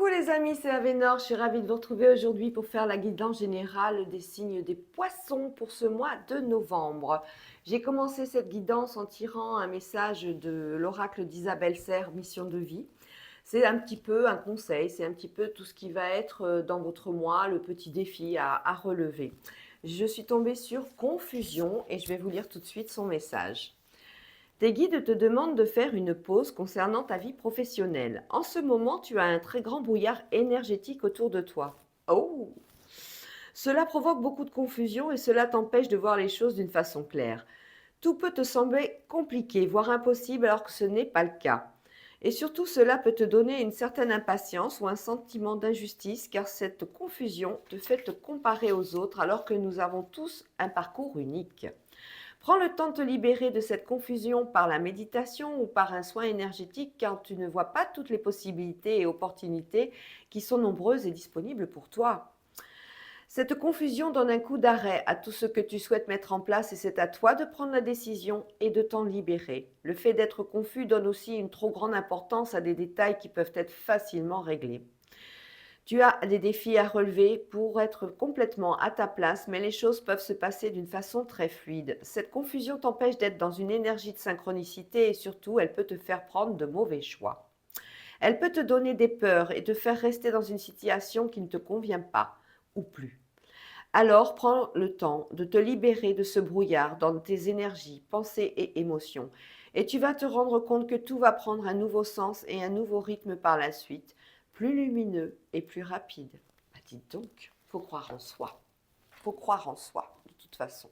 Coucou les amis, c'est Avénor, je suis ravie de vous retrouver aujourd'hui pour faire la guidance générale des signes des poissons pour ce mois de novembre. J'ai commencé cette guidance en tirant un message de l'oracle d'Isabelle Serre, Mission de vie. C'est un petit peu un conseil, c'est un petit peu tout ce qui va être dans votre mois, le petit défi à relever. Je suis tombée sur confusion et je vais vous lire tout de suite son message. Tes guides te demandent de faire une pause concernant ta vie professionnelle. En ce moment, tu as un très grand brouillard énergétique autour de toi. Oh! Cela provoque beaucoup de confusion et cela t'empêche de voir les choses d'une façon claire. Tout peut te sembler compliqué, voire impossible, alors que ce n'est pas le cas. Et surtout, cela peut te donner une certaine impatience ou un sentiment d'injustice, car cette confusion te fait te comparer aux autres, alors que nous avons tous un parcours unique. Prends le temps de te libérer de cette confusion par la méditation ou par un soin énergétique car tu ne vois pas toutes les possibilités et opportunités qui sont nombreuses et disponibles pour toi. Cette confusion donne un coup d'arrêt à tout ce que tu souhaites mettre en place et c'est à toi de prendre la décision et de t'en libérer. Le fait d'être confus donne aussi une trop grande importance à des détails qui peuvent être facilement réglés. Tu as des défis à relever pour être complètement à ta place, mais les choses peuvent se passer d'une façon très fluide. Cette confusion t'empêche d'être dans une énergie de synchronicité et surtout, elle peut te faire prendre de mauvais choix. Elle peut te donner des peurs et te faire rester dans une situation qui ne te convient pas ou plus. Alors, prends le temps de te libérer de ce brouillard dans tes énergies, pensées et émotions. Et tu vas te rendre compte que tout va prendre un nouveau sens et un nouveau rythme par la suite, plus lumineux et plus rapide. Bah, dites donc, faut croire en soi. Faut croire en soi, de toute façon.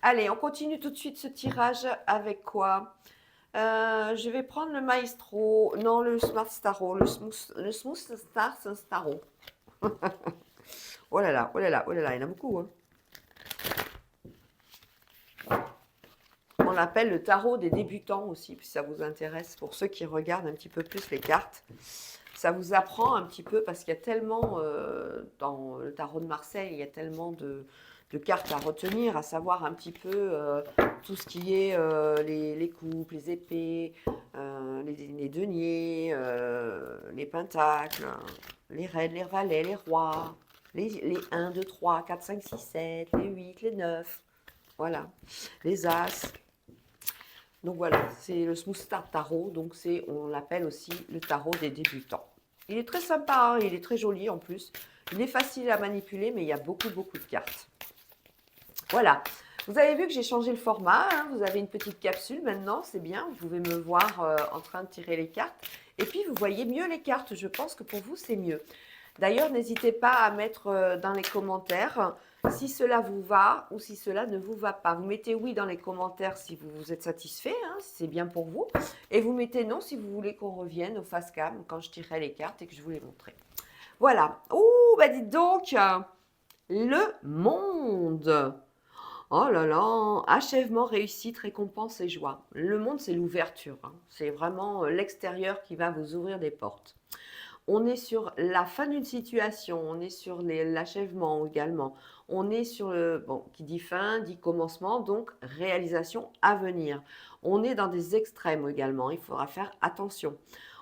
Allez, on continue tout de suite ce tirage avec quoi Je vais prendre le Maestro, non, le Smart Staro, le Smooth Star Staro. Oh là là, oh là là, oh là là, il y en a beaucoup, hein. On l'appelle le tarot des débutants aussi, si ça vous intéresse, pour ceux qui regardent un petit peu plus les cartes. Ça vous apprend un petit peu, parce qu'il y a tellement, dans le tarot de Marseille, il y a tellement de cartes à retenir, à savoir un petit peu tout ce qui est les coupes, les épées, les deniers, les pentacles, les reines, les valets, les rois, les 1, 2, 3, 4, 5, 6, 7, les 8, les 9, voilà, les as. Donc voilà, c'est le Smooth Start Tarot, donc on l'appelle aussi le tarot des débutants. Il est très sympa, hein, il est très joli en plus. Il est facile à manipuler, mais il y a beaucoup de cartes. Voilà, vous avez vu que j'ai changé le format, hein, vous avez une petite capsule maintenant, c'est bien, vous pouvez me voir en train de tirer les cartes. Et puis vous voyez mieux les cartes, je pense que pour vous c'est mieux. D'ailleurs, n'hésitez pas à mettre dans les commentaires si cela vous va ou si cela ne vous va pas. Vous mettez oui dans les commentaires si vous êtes satisfait, hein, si c'est bien pour vous. Et vous mettez non si vous voulez qu'on revienne au face cam quand je tirerai les cartes et que je vous les montrerai. Voilà. Ouh, bah dites donc, le monde. Oh là là, achèvement, réussite, récompense et joie. Le monde, c'est l'ouverture, hein. C'est vraiment l'extérieur qui va vous ouvrir des portes. On est sur la fin d'une situation, on est sur l'achèvement également. On est sur le, bon, qui dit fin, dit commencement, donc réalisation à venir. On est dans des extrêmes également, il faudra faire attention.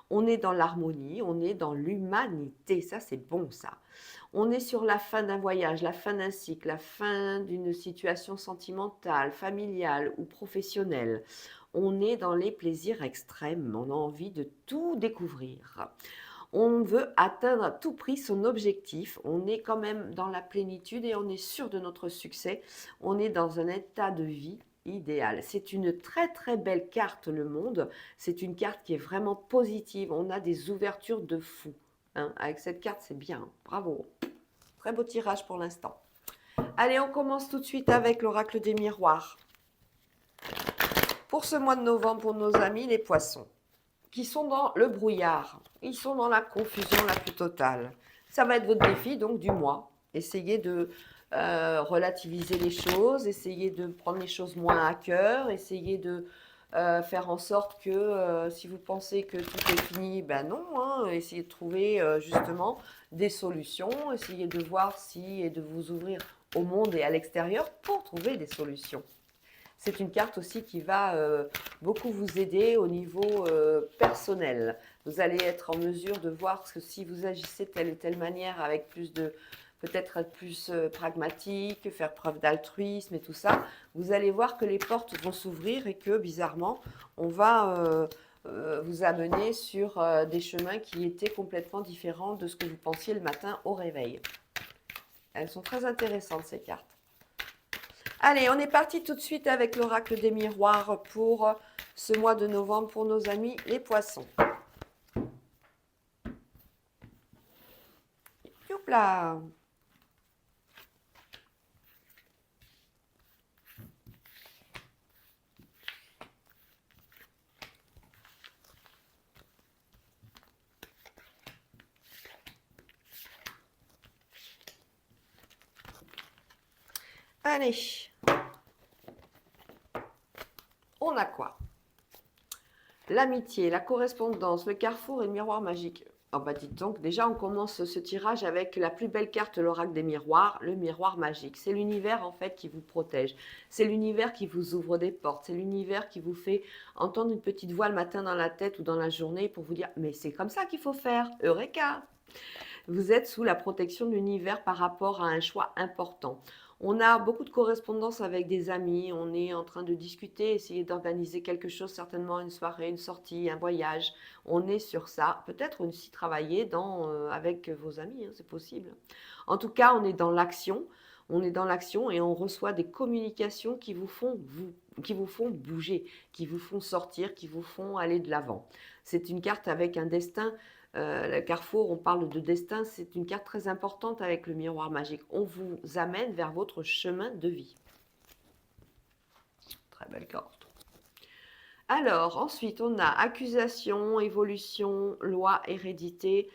On est dans l'harmonie, on est dans l'humanité, ça c'est bon ça. On est sur la fin d'un voyage, la fin d'un cycle, la fin d'une situation sentimentale, familiale ou professionnelle. On est dans les plaisirs extrêmes, on a envie de tout découvrir. On veut atteindre à tout prix son objectif. On est quand même dans la plénitude et on est sûr de notre succès. On est dans un état de vie idéal. C'est une très belle carte, le monde. C'est une carte qui est vraiment positive. On a des ouvertures de fou, hein. Avec cette carte, c'est bien. Bravo. Très beau tirage pour l'instant. Allez, on commence tout de suite avec l'oracle des miroirs. Pour ce mois de novembre, pour nos amis les poissons, qui sont dans le brouillard. Ils sont dans la confusion la plus totale. Ça va être votre défi donc du mois. Essayez de relativiser les choses, essayez de prendre les choses moins à cœur, essayez de faire en sorte que si vous pensez que tout est fini, ben non, hein, essayez de trouver justement des solutions, essayez de voir si et de vous ouvrir au monde et à l'extérieur pour trouver des solutions. C'est une carte aussi qui va beaucoup vous aider au niveau personnel. Vous allez être en mesure de voir que si vous agissez de telle ou telle manière avec plus de, peut-être être plus pragmatique, faire preuve d'altruisme et tout ça, vous allez voir que les portes vont s'ouvrir et que bizarrement, on va vous amener sur des chemins qui étaient complètement différents de ce que vous pensiez le matin au réveil. Elles sont très intéressantes ces cartes. Allez, on est parti tout de suite avec l'oracle des miroirs pour ce mois de novembre pour nos amis les poissons. Youpla! Allez, on a quoi? L'amitié, la correspondance, le carrefour et le miroir magique. Oh bah dites donc, déjà on commence ce tirage avec la plus belle carte, l'oracle des miroirs, le miroir magique. C'est l'univers en fait qui vous protège. C'est l'univers qui vous ouvre des portes. C'est l'univers qui vous fait entendre une petite voix le matin dans la tête ou dans la journée pour vous dire « mais c'est comme ça qu'il faut faire, Eureka !» Vous êtes sous la protection de l'univers par rapport à un choix important. On a beaucoup de correspondances avec des amis, on est en train de discuter, essayer d'organiser quelque chose, certainement une soirée, une sortie, un voyage. On est sur ça. Peut-être aussi travailler avec vos amis, hein, c'est possible. En tout cas, on est dans l'action. On est dans l'action et on reçoit des communications qui vous font bouger, qui vous font sortir, qui vous font aller de l'avant. C'est une carte avec un destin. Le carrefour, on parle de destin, c'est une carte très importante avec le miroir magique. On vous amène vers votre chemin de vie. Très belle carte. Alors, ensuite, on a accusation, évolution, loi, hérédité.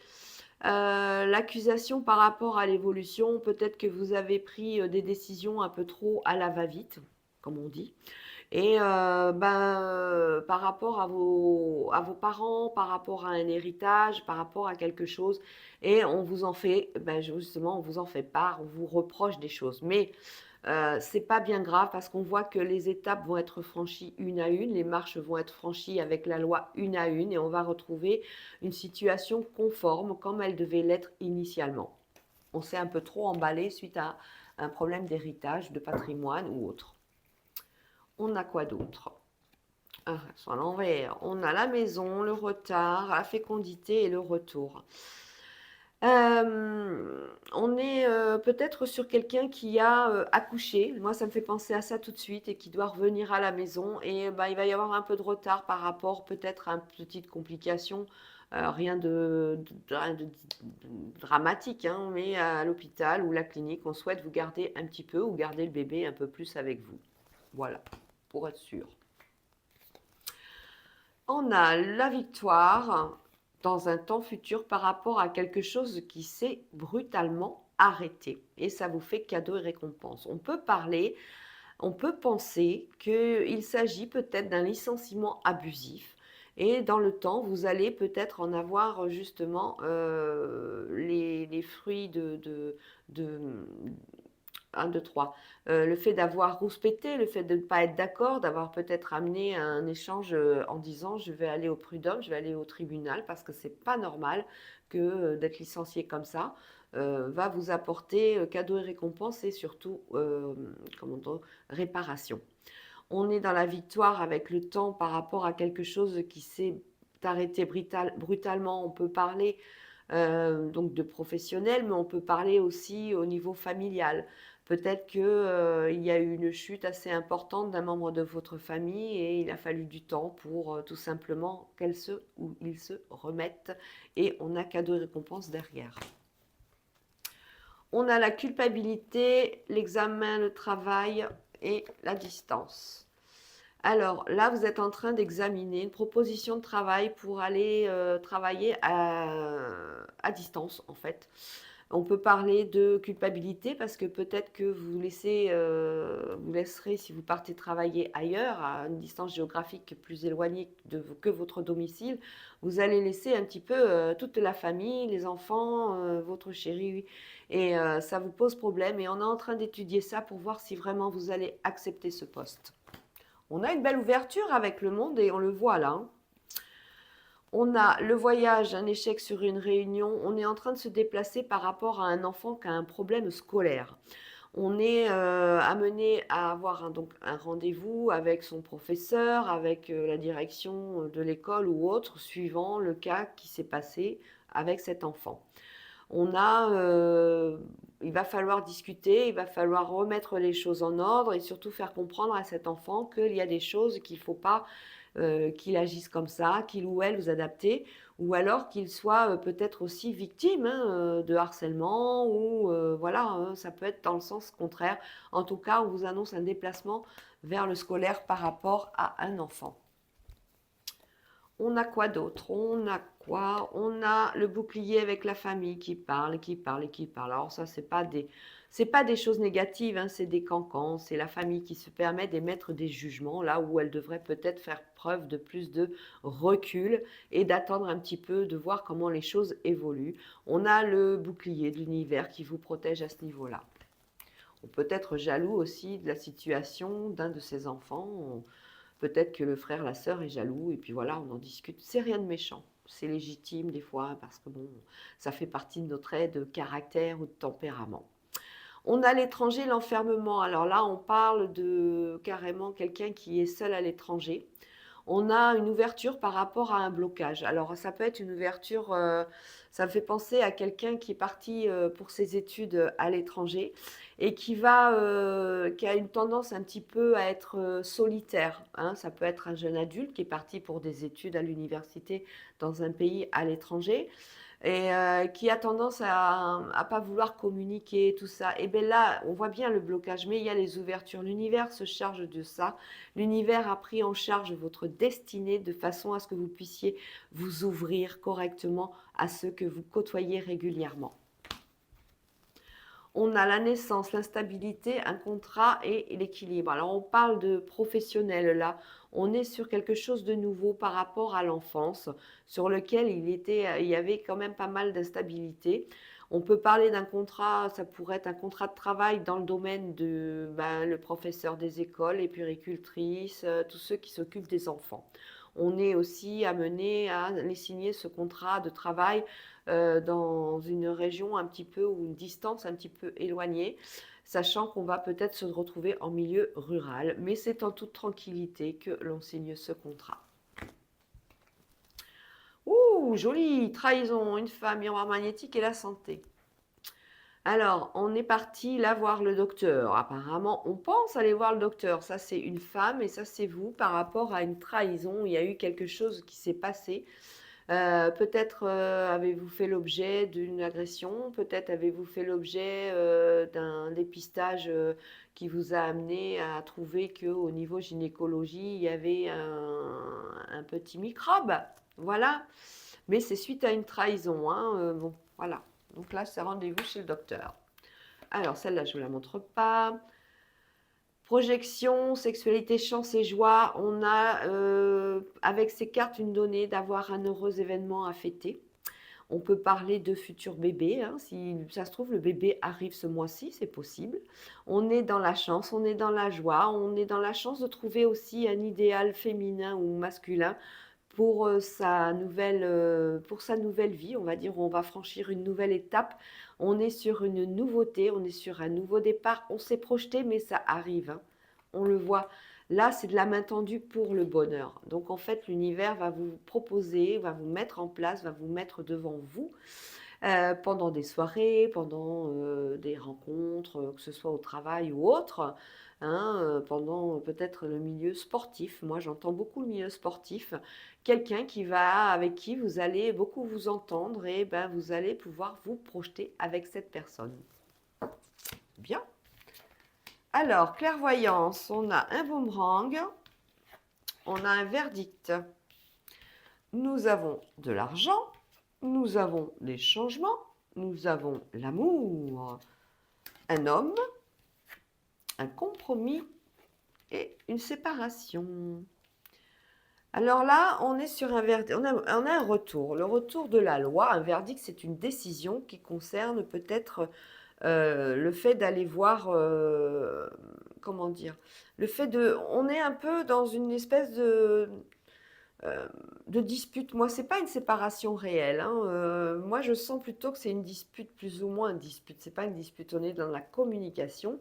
L'accusation par rapport à l'évolution, peut-être que vous avez pris des décisions un peu trop à la va-vite, comme on dit. Et par rapport à vos parents, par rapport à un héritage, par rapport à quelque chose, et on vous en fait, justement, on vous en fait part, on vous reproche des choses. Mais c'est pas bien grave parce qu'on voit que les étapes vont être franchies une à une, les marches vont être franchies avec la loi une à une, et on va retrouver une situation conforme comme elle devait l'être initialement. On s'est un peu trop emballé suite à un problème d'héritage, de patrimoine ou autre. On a quoi d'autre? À l'envers. On a la maison, le retard, la fécondité et le retour. On est peut-être sur quelqu'un qui a accouché. Moi, ça me fait penser à ça tout de suite et qui doit revenir à la maison. Et il va y avoir un peu de retard par rapport peut-être à une petite complication. Rien de dramatique, hein, mais à l'hôpital ou la clinique, on souhaite vous garder un petit peu ou garder le bébé un peu plus avec vous. Voilà, pour être sûr. On a la victoire dans un temps futur par rapport à quelque chose qui s'est brutalement arrêté. Et ça vous fait cadeau et récompense. On peut penser qu'il s'agit peut-être d'un licenciement abusif. Et dans le temps, vous allez peut-être en avoir justement les fruits de 1, 2, 3. Le fait d'avoir rouspété, le fait de ne pas être d'accord, d'avoir peut-être amené un échange en disant je vais aller au prud'homme, je vais aller au tribunal parce que c'est pas normal que d'être licencié comme ça va vous apporter cadeau et récompense et surtout réparation. On est dans la victoire avec le temps par rapport à quelque chose qui s'est arrêté brutalement. On peut parler donc de professionnel, mais on peut parler aussi au niveau familial. Peut-être qu'il y a eu une chute assez importante d'un membre de votre famille et il a fallu du temps pour tout simplement qu'ils se remettent et on a cadeau et récompense derrière. On a la culpabilité, l'examen, le travail et la distance. Alors là, vous êtes en train d'examiner une proposition de travail pour aller travailler à distance, en fait. On peut parler de culpabilité parce que peut-être que vous laisserez, si vous partez travailler ailleurs, à une distance géographique plus éloignée que votre domicile, vous allez laisser un petit peu toute la famille, les enfants, votre chéri, et ça vous pose problème. Et on est en train d'étudier ça pour voir si vraiment vous allez accepter ce poste. On a une belle ouverture avec le monde et on le voit là, hein. On a le voyage, un échec sur une réunion. On est en train de se déplacer par rapport à un enfant qui a un problème scolaire. On est amené à avoir donc un rendez-vous avec son professeur, avec la direction de l'école ou autre, suivant le cas qui s'est passé avec cet enfant. Il va falloir discuter, il va falloir remettre les choses en ordre et surtout faire comprendre à cet enfant qu'il y a des choses qu'il ne faut pas qu'il agisse comme ça, qu'il ou elle vous adaptez, ou alors qu'il soit peut-être aussi victime de harcèlement, ou voilà, ça peut être dans le sens contraire. En tout cas, on vous annonce un déplacement vers le scolaire par rapport à un enfant. On a quoi d'autre? On a quoi? On a le bouclier avec la famille qui parle, qui parle et qui parle. Alors ça, c'est pas des choses négatives, hein, c'est des cancans, c'est la famille qui se permet d'émettre des jugements là où elle devrait peut-être faire preuve de plus de recul et d'attendre un petit peu, de voir comment les choses évoluent. On a le bouclier de l'univers qui vous protège à ce niveau-là. On peut être jaloux aussi de la situation d'un de ses enfants. Peut-être que le frère, la sœur est jaloux, et puis voilà, on en discute. C'est rien de méchant, c'est légitime des fois, parce que bon, ça fait partie de notre trait de caractère ou de tempérament. On a l'étranger, l'enfermement. Alors là, on parle de carrément quelqu'un qui est seul à l'étranger. On a une ouverture par rapport à un blocage. Alors ça peut être une ouverture, ça me fait penser à quelqu'un qui est parti pour ses études à l'étranger et qui a une tendance un petit peu à être solitaire, hein. Ça peut être un jeune adulte qui est parti pour des études à l'université dans un pays à l'étranger et qui a tendance à pas vouloir communiquer, tout ça. Et bien là, on voit bien le blocage, mais il y a les ouvertures. L'univers se charge de ça. L'univers a pris en charge votre destinée de façon à ce que vous puissiez vous ouvrir correctement à ceux que vous côtoyez régulièrement. On a la naissance, l'instabilité, un contrat et l'équilibre. Alors on parle de professionnel là, on est sur quelque chose de nouveau par rapport à l'enfance, sur lequel il y avait quand même pas mal d'instabilité. On peut parler d'un contrat, ça pourrait être un contrat de travail dans le domaine de le professeur des écoles, les puéricultrices, tous ceux qui s'occupent des enfants. On est aussi amené à les signer ce contrat de travail dans une région un petit peu ou une distance un petit peu éloignée, sachant qu'on va peut-être se retrouver en milieu rural, mais c'est en toute tranquillité que l'on signe ce contrat. Ouh, joli, trahison, une femme, miroir magnétique et la santé. Alors, on est parti là voir le docteur. Apparemment, on pense aller voir le docteur. Ça, c'est une femme et ça, c'est vous par rapport à une trahison. Il y a eu quelque chose qui s'est passé. Peut-être avez-vous fait l'objet d'une agression, peut-être avez-vous fait l'objet d'un dépistage qui vous a amené à trouver qu'au niveau gynécologie, il y avait un petit microbe. Voilà. Mais c'est suite à une trahison, hein. Bon, voilà. Donc là, c'est rendez-vous chez le docteur. Alors, celle-là, je ne vous la montre pas. Projection, sexualité, chance et joie. On a, avec ces cartes, une donnée d'avoir un heureux événement à fêter. On peut parler de futur bébé, hein. Si ça se trouve, le bébé arrive ce mois-ci, c'est possible. On est dans la chance, on est dans la joie, on est dans la chance de trouver aussi un idéal féminin ou masculin pour sa nouvelle vie, on va dire, on va franchir une nouvelle étape. On est sur une nouveauté, on est sur un nouveau départ. On s'est projeté, mais ça arrive, hein. On le voit. Là, c'est de la main tendue pour le bonheur. Donc, en fait, l'univers va vous proposer, va vous mettre en place, va vous mettre devant vous pendant des soirées, pendant des rencontres, que ce soit au travail ou autre, hein, pendant peut-être le milieu sportif. Moi, j'entends beaucoup le milieu sportif. Quelqu'un avec qui vous allez beaucoup vous entendre et ben, vous allez pouvoir vous projeter avec cette personne. Bien. Alors, clairvoyance, on a un boomerang, on a un verdict. Nous avons de l'argent, nous avons des changements, nous avons l'amour, un homme, un compromis et une séparation. Alors là, on est sur un verdict, on a un retour, le retour de la loi. Un verdict, c'est une décision qui concerne peut-être le fait d'aller voir comment dire, le fait de, on est un peu dans une espèce de dispute. Moi, c'est pas une séparation réelle, hein. Moi, je sens plutôt que c'est une dispute, plus ou moins une dispute. C'est pas une dispute, on est dans la communication.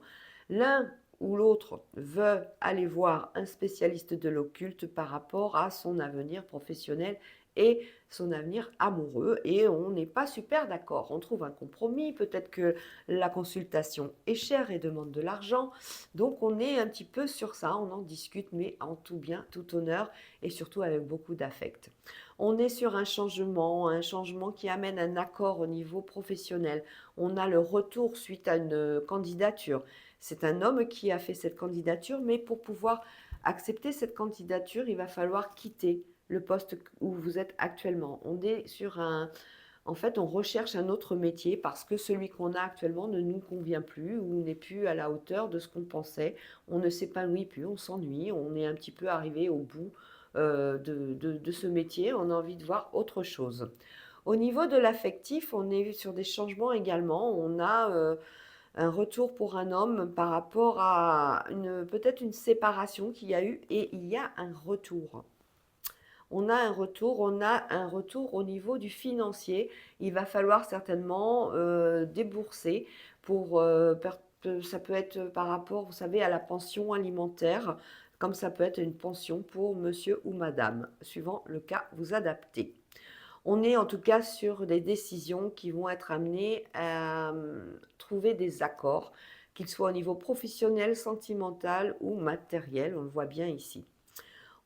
L'un ou l'autre veut aller voir un spécialiste de l'occulte par rapport à son avenir professionnel et son avenir amoureux, et on n'est pas super d'accord. On trouve un compromis, peut-être que la consultation est chère et demande de l'argent, donc on est un petit peu sur ça, on en discute, mais en tout bien, tout honneur, et surtout avec beaucoup d'affect. On est sur un changement qui amène un accord au niveau professionnel. On a le retour suite à une candidature. C'est un homme qui a fait cette candidature, mais pour pouvoir accepter cette candidature, il va falloir quitter le poste où vous êtes actuellement. On est sur un... En fait, on recherche un autre métier parce que celui qu'on a actuellement ne nous convient plus ou n'est plus à la hauteur de ce qu'on pensait. On ne s'épanouit plus, on s'ennuie, on est un petit peu arrivé au bout de ce métier, on a envie de voir autre chose. Au niveau de l'affectif, on est sur des changements également. On a un retour pour un homme par rapport à peut-être une séparation qu'il y a eu, et il y a un retour. On a un retour au niveau du financier. Il va falloir certainement débourser pour, ça peut être par rapport, vous savez, à la pension alimentaire, comme ça peut être une pension pour monsieur ou madame, suivant le cas, vous adaptez. On est en tout cas sur des décisions qui vont être amenées à trouver des accords, qu'ils soient au niveau professionnel, sentimental ou matériel, on le voit bien ici.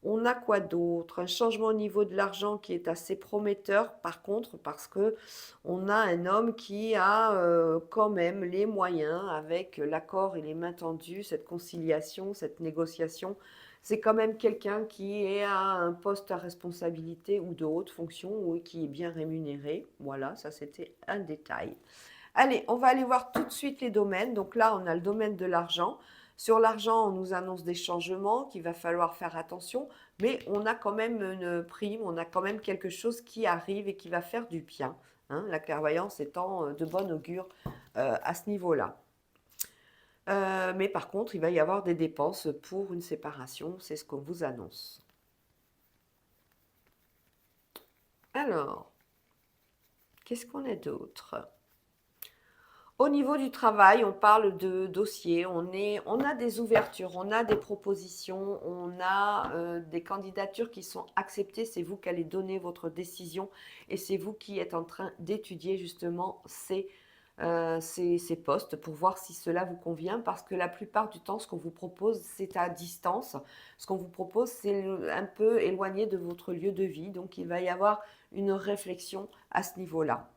On a quoi d'autre? Un changement au niveau de l'argent qui est assez prometteur, par contre, parce que on a un homme qui a quand même les moyens, avec l'accord et les mains tendues, cette conciliation, cette négociation. C'est quand même quelqu'un qui est à un poste à responsabilité ou de haute fonction, ou qui est bien rémunéré. Voilà, ça c'était un détail. Allez, on va aller voir tout de suite les domaines. Donc là, on a le domaine de l'argent. Sur l'argent, on nous annonce des changements qu'il va falloir faire attention, mais on a quand même une prime, on a quand même quelque chose qui arrive et qui va faire du bien, hein, la clairvoyance étant de bon augure à ce niveau-là. Mais par contre, il va y avoir des dépenses pour une séparation, c'est ce qu'on vous annonce. Alors, qu'est-ce qu'on a d'autre? Au niveau du travail, on parle de dossiers, on a des ouvertures, on a des propositions, on a des candidatures qui sont acceptées. C'est vous qui allez donner votre décision, et c'est vous qui êtes en train d'étudier justement ces postes pour voir si cela vous convient, parce que la plupart du temps, ce qu'on vous propose, c'est à distance. Ce qu'on vous propose, c'est un peu éloigné de votre lieu de vie. Donc, il va y avoir une réflexion à ce niveau-là.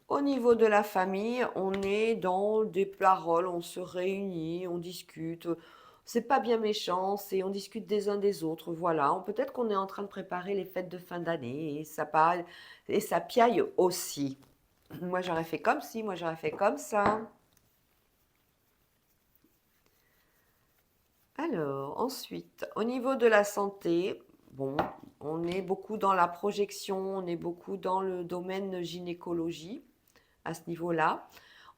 Au niveau de la famille, on est dans des paroles, on se réunit, on discute. C'est pas bien méchant, c'est on discute des uns des autres. Voilà, peut-être qu'on est en train de préparer les fêtes de fin d'année, et ça piaille aussi. Moi j'aurais fait comme ci, moi j'aurais fait comme ça. Alors, ensuite, au niveau de la santé, bon, on est beaucoup dans la projection, on est beaucoup dans le domaine gynécologie à ce niveau-là.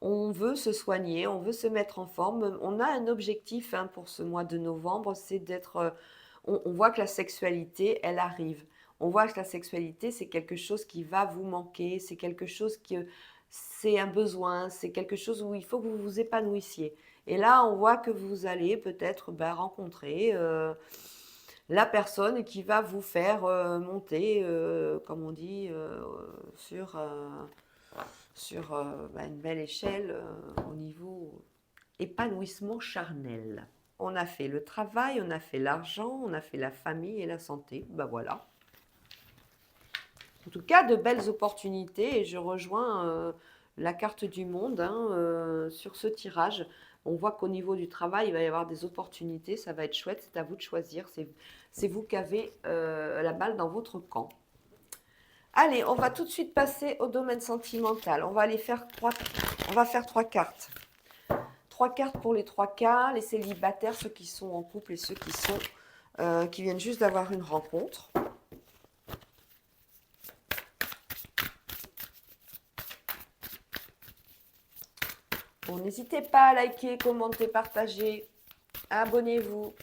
On veut se soigner, on veut se mettre en forme. On a un objectif, hein, pour ce mois de novembre, c'est d'être... on voit que la sexualité, elle arrive. On voit que la sexualité, c'est quelque chose qui va vous manquer, c'est quelque chose que... C'est un besoin, c'est quelque chose où il faut que vous vous épanouissiez. Et là, on voit que vous allez peut-être rencontrer la personne qui va vous faire monter, comme on dit, sur une belle échelle au niveau épanouissement charnel. On a fait le travail, on a fait l'argent, on a fait la famille et la santé. Ben voilà. En tout cas, de belles opportunités, et je rejoins la carte du monde, hein, sur ce tirage. On voit qu'au niveau du travail, il va y avoir des opportunités, ça va être chouette, c'est à vous de choisir. C'est vous qui avez la balle dans votre camp. Allez, on va tout de suite passer au domaine sentimental. On va faire trois cartes. 3 cartes pour les 3 cas, les célibataires, ceux qui sont en couple et ceux qui viennent juste d'avoir une rencontre. n'hésitez pas à liker, commenter, partager. Abonnez-vous.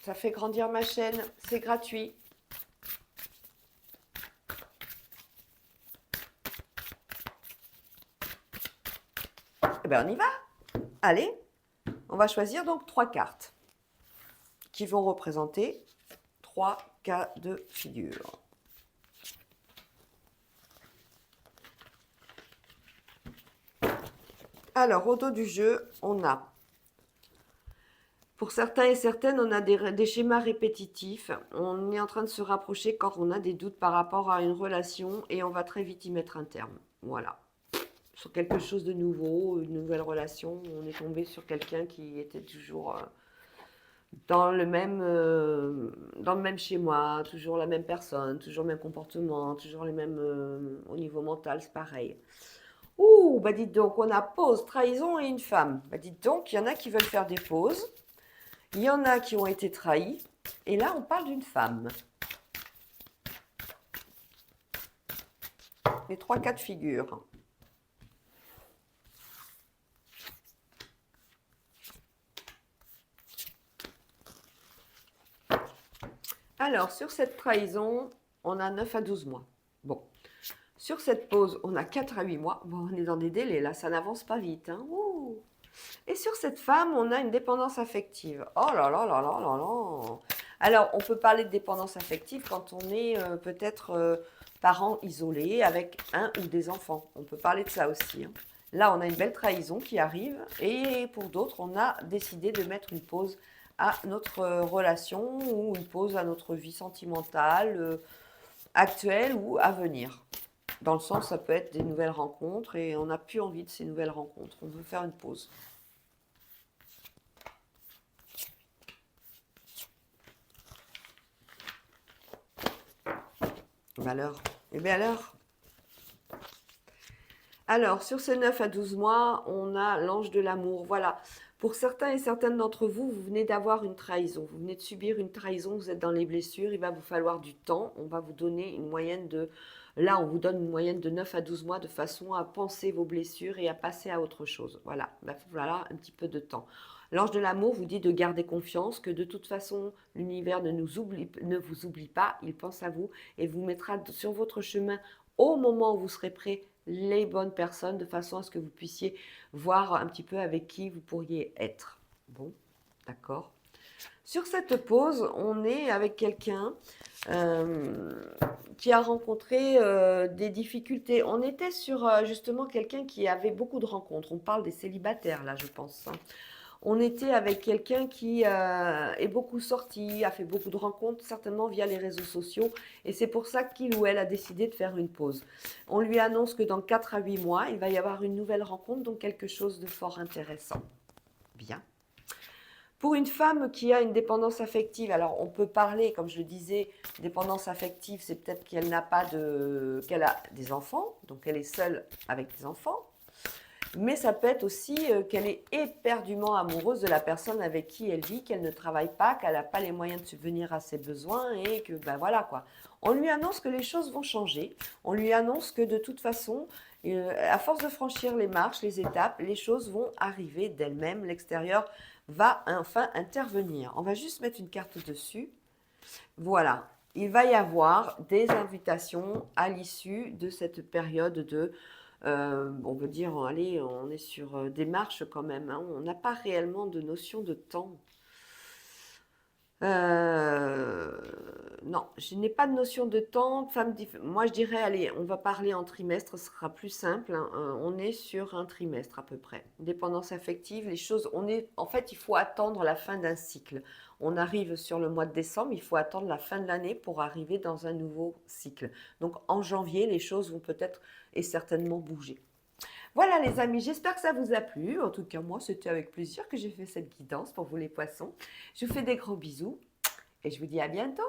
Ça fait grandir ma chaîne. C'est gratuit. Eh bien, on y va. Allez, on va choisir donc 3 cartes qui vont représenter 3 cas de figure. Alors, au dos du jeu, on a, pour certains et certaines, on a des schémas répétitifs. On est en train de se rapprocher quand on a des doutes par rapport à une relation et on va très vite y mettre un terme. Voilà. Sur quelque chose de nouveau, une nouvelle relation, on est tombé sur quelqu'un qui était toujours dans le même schéma, toujours la même personne, toujours le même comportement, toujours les mêmes, au niveau mental, c'est pareil. Ouh, bah dites donc, on a pause, trahison et une femme. Bah dites donc, il y en a qui veulent faire des pauses, il y en a qui ont été trahis, et là on parle d'une femme. Les 3 cas de figure. Alors, sur cette trahison, on a 9 à 12 mois. Bon. Sur cette pause, on a 4 à 8 mois. Bon, on est dans des délais, là, ça n'avance pas vite. Hein. Et sur cette femme, on a une dépendance affective. Oh là là là là là là. Alors, on peut parler de dépendance affective quand on est peut-être parent isolé avec un ou des enfants. On peut parler de ça aussi. Hein. Là, on a une belle trahison qui arrive. Et pour d'autres, on a décidé de mettre une pause à notre relation ou une pause à notre vie sentimentale actuelle ou à venir. Dans le sens, ça peut être des nouvelles rencontres et on n'a plus envie de ces nouvelles rencontres. On veut faire une pause. Alors, eh bien alors, sur ces 9 à 12 mois, on a l'ange de l'amour. Voilà. Pour certains et certaines d'entre vous, vous venez d'avoir une trahison. Vous venez de subir une trahison, vous êtes dans les blessures. Il va vous falloir du temps. On va vous donner une moyenne de... Là, on vous donne une moyenne de 9 à 12 mois de façon à penser vos blessures et à passer à autre chose. Voilà. Voilà un petit peu de temps. L'ange de l'amour vous dit de garder confiance, que de toute façon, l'univers ne vous oublie pas. Il pense à vous et vous mettra sur votre chemin au moment où vous serez prêt les bonnes personnes de façon à ce que vous puissiez voir un petit peu avec qui vous pourriez être. Bon, d'accord. Sur cette pause, on est avec quelqu'un qui a rencontré des difficultés. On était sur justement quelqu'un qui avait beaucoup de rencontres. On parle des célibataires là, je pense. Hein. On était avec quelqu'un qui est beaucoup sorti, a fait beaucoup de rencontres, certainement via les réseaux sociaux. Et c'est pour ça qu'il ou elle a décidé de faire une pause. On lui annonce que dans 4 à 8 mois, il va y avoir une nouvelle rencontre, donc quelque chose de fort intéressant. Bien. Pour une femme qui a une dépendance affective, alors on peut parler, comme je le disais, dépendance affective, c'est peut-être qu'elle n'a pas qu'elle a des enfants, donc elle est seule avec des enfants. Mais ça peut être aussi qu'elle est éperdument amoureuse de la personne avec qui elle vit, qu'elle ne travaille pas, qu'elle n'a pas les moyens de subvenir à ses besoins et que, ben voilà quoi. On lui annonce que les choses vont changer. On lui annonce que de toute façon, à force de franchir les marches, les étapes, les choses vont arriver d'elles-mêmes. L'extérieur va enfin intervenir. On va juste mettre une carte dessus. Voilà. Il va y avoir des invitations à l'issue de cette période de... on veut dire, allez, on est sur des marches quand même. Hein. On n'a pas réellement de notion de temps. Non, je n'ai pas de notion de temps. Moi, je dirais, allez, on va parler en trimestre, ce sera plus simple. Hein. On est sur un trimestre à peu près. Dépendance affective, les choses, en fait, il faut attendre la fin d'un cycle. On arrive sur le mois de décembre, il faut attendre la fin de l'année pour arriver dans un nouveau cycle. Donc, en janvier, les choses vont peut-être et certainement bouger. Voilà les amis, j'espère que ça vous a plu. En tout cas, moi, c'était avec plaisir que j'ai fait cette guidance pour vous les poissons. Je vous fais des gros bisous et je vous dis à bientôt.